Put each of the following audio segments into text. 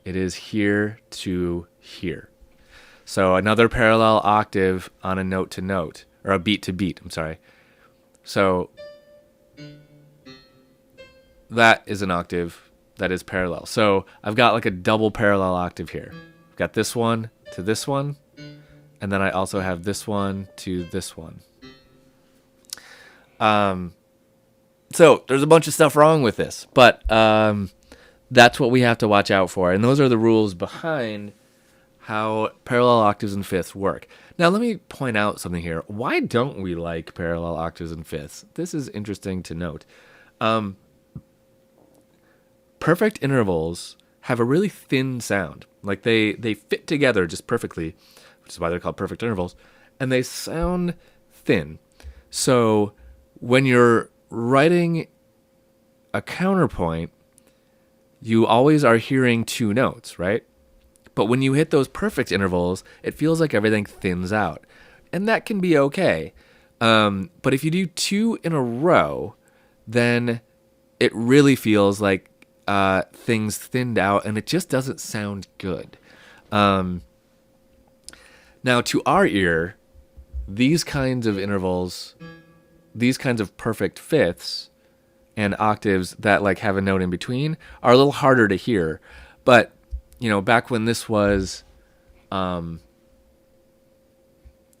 It is here to here. So another parallel octave on a note to note, or a beat to beat, I'm sorry. So that is an octave that is parallel. So I've got like a double parallel octave here. I've got this one to this one, and then I also have this one to this one. So there's a bunch of stuff wrong with this, but that's what we have to watch out for. And those are the rules behind how parallel octaves and fifths work. Now, let me point out something here. Why don't we like parallel octaves and fifths? This is interesting to note. Perfect intervals have a really thin sound. Like they fit together just perfectly, which is why they're called perfect intervals, and they sound thin. So when you're writing a counterpoint, you always are hearing two notes, right? But when you hit those perfect intervals, it feels like everything thins out. And that can be okay. But if you do two in a row, then it really feels like things thinned out, and it just doesn't sound good. Now, to our ear, these kinds of intervals, these kinds of perfect fifths and octaves that like have a note in between are a little harder to hear. But, you know, back when this was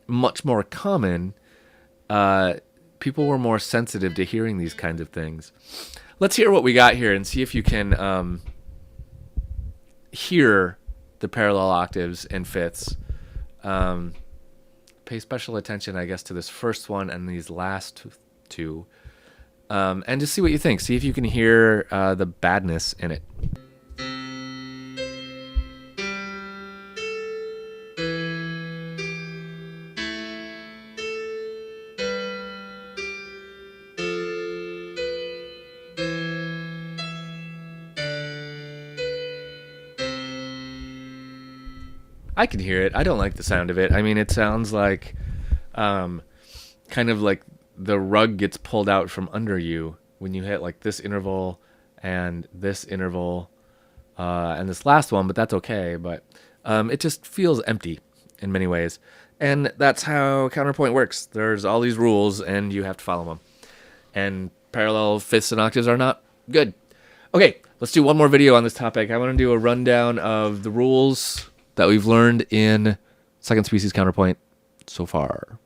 much more common, people were more sensitive to hearing these kinds of things. Let's hear what we got here and see if you can hear the parallel octaves and fifths. Pay special attention, I guess, to this first one and these last two. And just see what you think. See if you can hear the badness in it. I can hear it. I don't like the sound of it. I mean, it sounds like kind of like the rug gets pulled out from under you when you hit like this interval and this interval and this last one, but that's okay. But it just feels empty in many ways. And that's how counterpoint works. There's all these rules and you have to follow them. And parallel fifths and octaves are not good. Okay, let's do one more video on this topic. I want to do a rundown of the rules that we've learned in second species counterpoint so far.